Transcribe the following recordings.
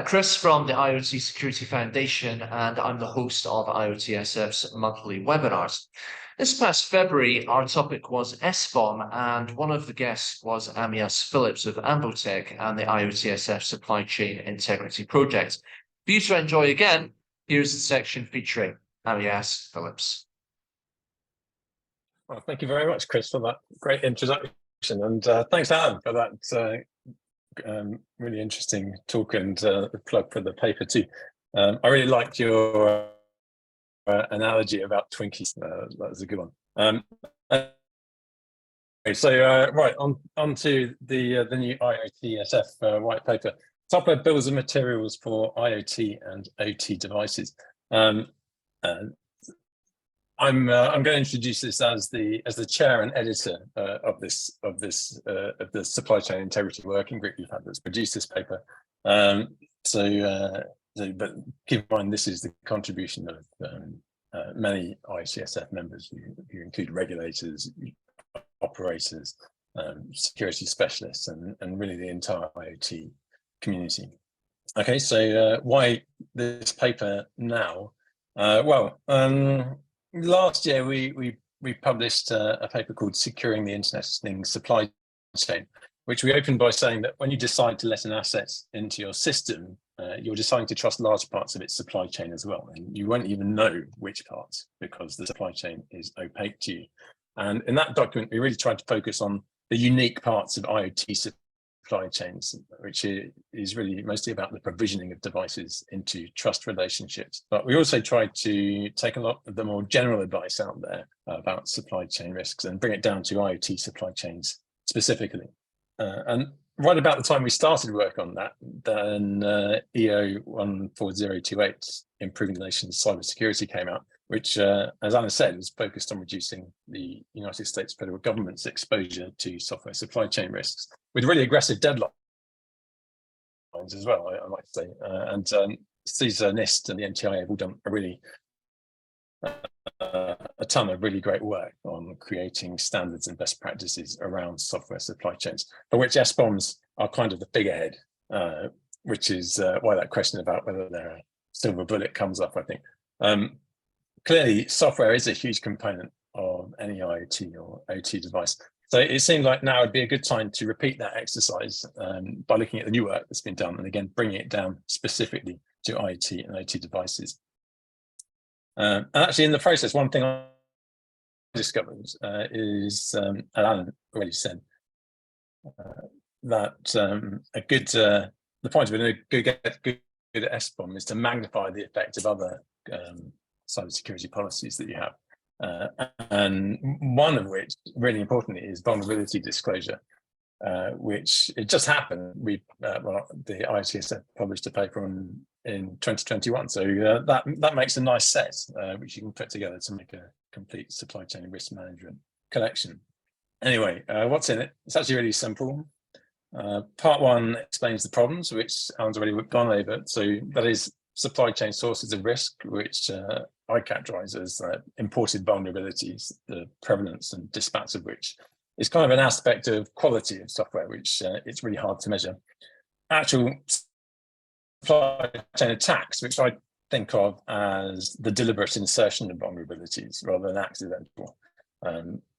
I'm Chris from the IoT Security Foundation, and I'm the host of IoTSF's monthly webinars. This past February, our topic was SBoM, and one of the guests was Amyas Phillips of Ambotech and the IoTSF Supply Chain Integrity Project. For you to enjoy again, here's the section featuring Amyas Phillips. Well, thank you very much, Chris, for that great introduction, and thanks, Alan, for that really interesting talk and the plug for the paper too. I really liked your analogy about Twinkies. That was a good one. Right on to the new IoTSF white paper. Software bills of materials for IoT and OT devices. I'm going to introduce this as the chair and editor of the supply chain integrity working group you've had that's produced this paper. But keep in mind this is the contribution of many ICSF members who include regulators, operators, security specialists, and really the entire IoT community. Okay, so why this paper now? Last year, we published a paper called Securing the Internet of Things Supply Chain, which we opened by saying that when you decide to let an asset into your system, you're deciding to trust large parts of its supply chain as well. And you won't even know which parts because the supply chain is opaque to you. And in that document, we really tried to focus on the unique parts of IoT supply chains, which is really mostly about the provisioning of devices into trust relationships. But we also tried to take a lot of the more general advice out there about supply chain risks and bring it down to IoT supply chains specifically. And right about the time we started work on that, then EO 14028, Improving the Nation's Cybersecurity, came out, which, as Anna said, was focused on reducing the United States federal government's exposure to software supply chain risks, with really aggressive deadlines as well, I might say. CISA, NIST, and the NTIA have all done a ton of really great work on creating standards and best practices around software supply chains, for which SBoMs are kind of the figurehead, which is why that question about whether they're a silver bullet comes up, I think. Clearly, software is a huge component of any IoT or OT device. So it seemed like now would be a good time to repeat that exercise by looking at the new work that's been done and again, bringing it down specifically to IoT and OT devices. And actually in the process, one thing I discovered is, Alan already said, that the point of a good SBoM is to magnify the effect of other cybersecurity policies that you have. And one of which, really importantly, is vulnerability disclosure, which it just happened. The ICSF published a paper in 2021. So that makes a nice set, which you can put together to make a complete supply chain risk management collection. Anyway, what's in it? It's actually really simple. Part one explains the problems, which Alan's already gone over. So that is supply chain sources of risk, which I characterize as imported vulnerabilities, the prevalence and dispatch of which is kind of an aspect of quality of software, which it's really hard to measure. Actual supply chain attacks, which I think of as the deliberate insertion of vulnerabilities rather than accidental.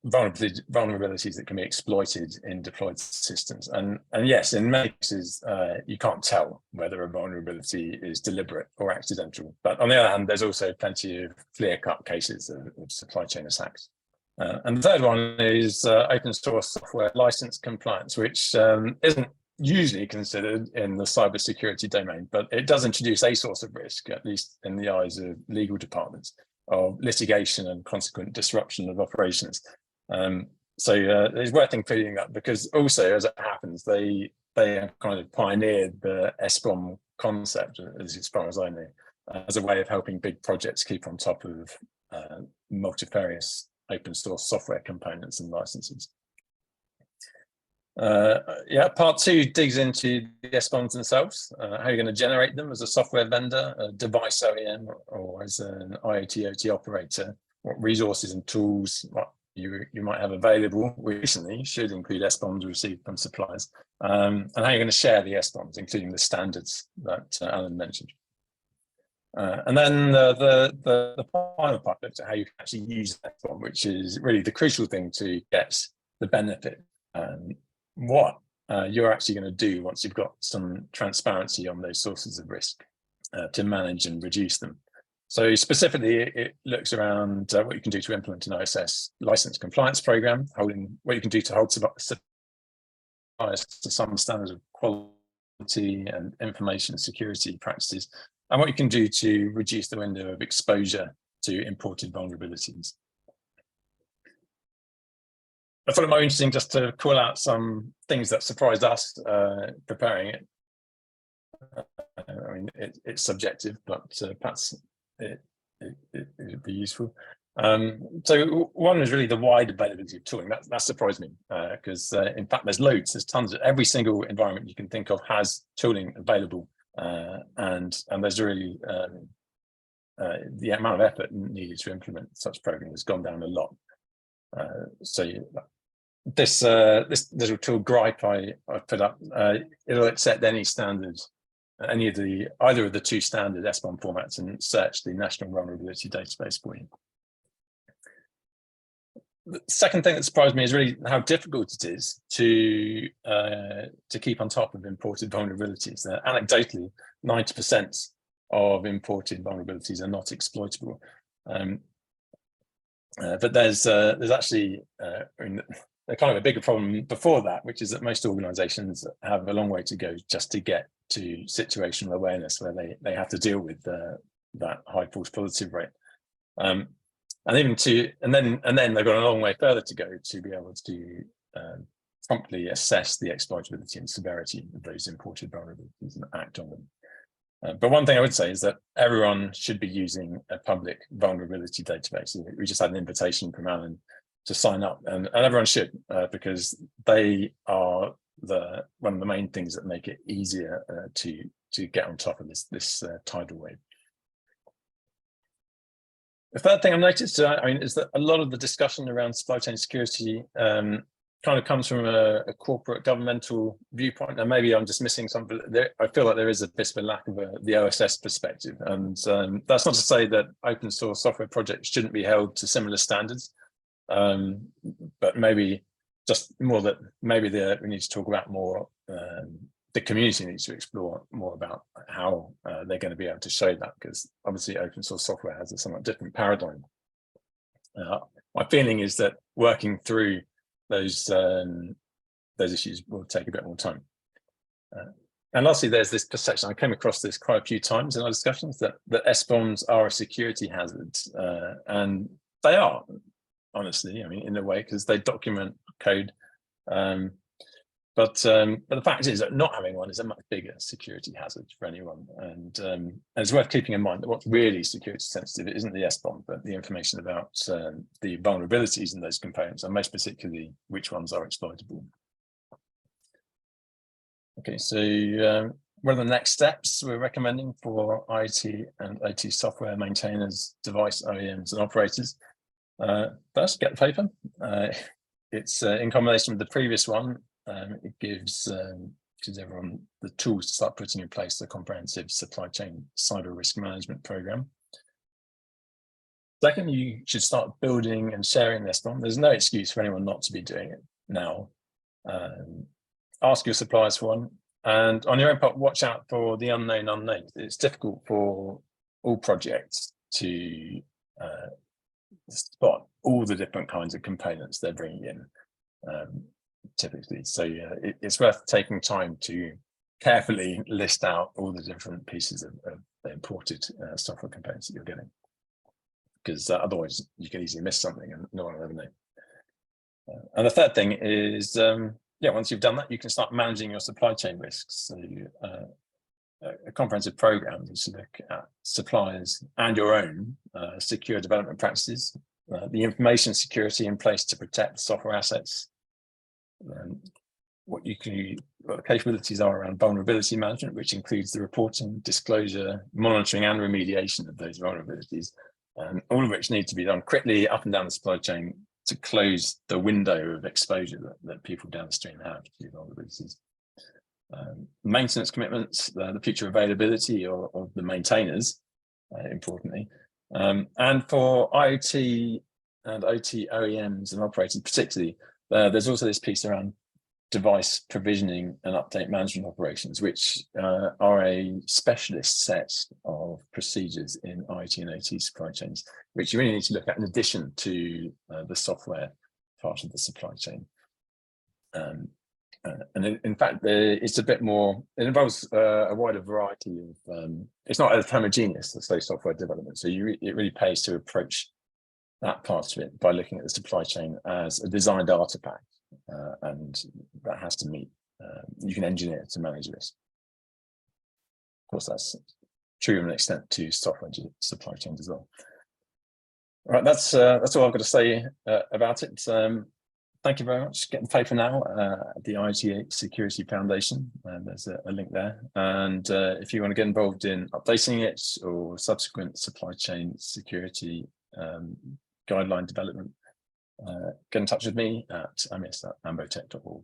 Vulnerabilities that can be exploited in deployed systems. And yes, in many cases, you can't tell whether a vulnerability is deliberate or accidental. But on the other hand, there's also plenty of clear-cut cases of supply chain attacks. And the third one is open source software license compliance, which isn't usually considered in the cybersecurity domain, but it does introduce a source of risk, at least in the eyes of legal departments, of litigation and consequent disruption of operations. So it's worth including that because also, as it happens, they have kind of pioneered the SBoM concept, as far as I know, as a way of helping big projects keep on top of multifarious open source software components and licenses. Part two digs into the SBoMs themselves, how you're going to generate them as a software vendor, a device OEM, or as an IoT OT operator, what resources and tools you might have available recently should include SBoMs received from suppliers, and how you're going to share the SBoMs, including the standards that Alan mentioned. And then the final part looks at how you can actually use SBoM, which is really the crucial thing to get the benefit, and what you're actually going to do once you've got some transparency on those sources of risk to manage and reduce them. So specifically, it looks around what you can do to implement an OSS license compliance program, what you can do to hold suppliers to some standards of quality and information security practices, and what you can do to reduce the window of exposure to imported vulnerabilities. I thought it might be interesting just to call out some things that surprised us preparing it. I mean, it's subjective, but perhaps it would be useful. So one is really the wide availability of tooling. That surprised me because in fact there's tons of every single environment you can think of has tooling available, and there's really the amount of effort needed to implement such program has gone down a lot. So this little tool gripe I put up, it'll accept any standards, either of the two standard SBoM formats, and search the National Vulnerability Database for you. The second thing that surprised me is really how difficult it is to keep on top of imported vulnerabilities. Anecdotally, 90% of imported vulnerabilities are not exploitable. But there's actually a kind of a bigger problem before that, which is that most organizations have a long way to go just to get to situational awareness where they have to deal with that high false positive rate. And then they've got a long way further to go to be able to promptly assess the exploitability and severity of those imported vulnerabilities and act on them. But one thing I would say is that everyone should be using a public vulnerability database. We just had an invitation from Alan to sign up, and everyone should, because they are one of the main things that make it easier to get on top of this tidal wave. The third thing I've noticed, is that a lot of the discussion around supply chain security kind of comes from a corporate governmental viewpoint, and maybe I'm just missing something. I feel like there is a bit of a lack of the OSS perspective, and that's not to say that open source software projects shouldn't be held to similar standards, but maybe just more that maybe we need to talk about more. The community needs to explore more about how they're going to be able to show that, because obviously open source software has a somewhat different paradigm. My feeling is that working through those issues will take a bit more time. And lastly, there's this perception, I came across this quite a few times in our discussions, that SBoMs are a security hazard, and they are, honestly, I mean, in a way, because they document code. But the fact is that not having one is a much bigger security hazard for anyone. And it's worth keeping in mind that what's really security sensitive isn't the SBoM, but the information about the vulnerabilities in those components, and most particularly which ones are exploitable. Okay, so what are the next steps we're recommending for IT and OT software maintainers, device OEMs and operators? First, get the paper. It's in combination with the previous one. It gives everyone the tools to start putting in place a comprehensive supply chain cyber risk management program. Second, you should start building and sharing this SBoM. There's no excuse for anyone not to be doing it now. Ask your suppliers for one, and on your own part, watch out for the unknown unknowns. It's difficult for all projects to spot all the different kinds of components they're bringing in. Typically, so it's worth taking time to carefully list out all the different pieces of the imported software components that you're getting, because otherwise you can easily miss something and no one will ever know. And the third thing is, once you've done that, you can start managing your supply chain risks. So a comprehensive program is to look at suppliers and your own secure development practices, the information security in place to protect the software assets, what the capabilities are around vulnerability management, which includes the reporting, disclosure, monitoring and remediation of those vulnerabilities, all of which need to be done quickly up and down the supply chain to close the window of exposure that people downstream have to vulnerabilities. Maintenance commitments, the future availability of the maintainers, importantly. And for IoT and OT OEMs and operators particularly, there's also this piece around device provisioning and update management operations, which are a specialist set of procedures in IoT and OT supply chains, which you really need to look at in addition to the software part of the supply chain. And in fact, it's a bit more, it involves a wider variety of, it's not as homogeneous as those software development. So it really pays to approach that part of it by looking at the supply chain as a designed artifact. And that has to meet, you can engineer to manage risk. Of course, that's true to an extent to software supply chains as well. All right, that's all I've got to say about it. Thank you very much. Get the paper now at the IoT Security Foundation, and there's a link there. And if you want to get involved in updating it or subsequent supply chain security guideline development, get in touch with me at amyas@ambotech.org.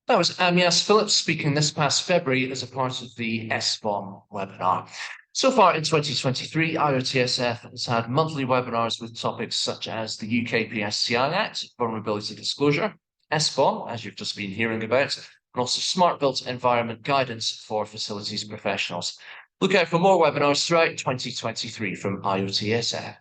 That was Amyas Phillips speaking this past February as a part of the SBoM webinar. So far in 2023, IOTSF has had monthly webinars with topics such as the UK PSCI Act, vulnerability disclosure, SBoM, as you've just been hearing about, and also smart built environment guidance for facilities professionals. Look out for more webinars throughout 2023 from IOTSF.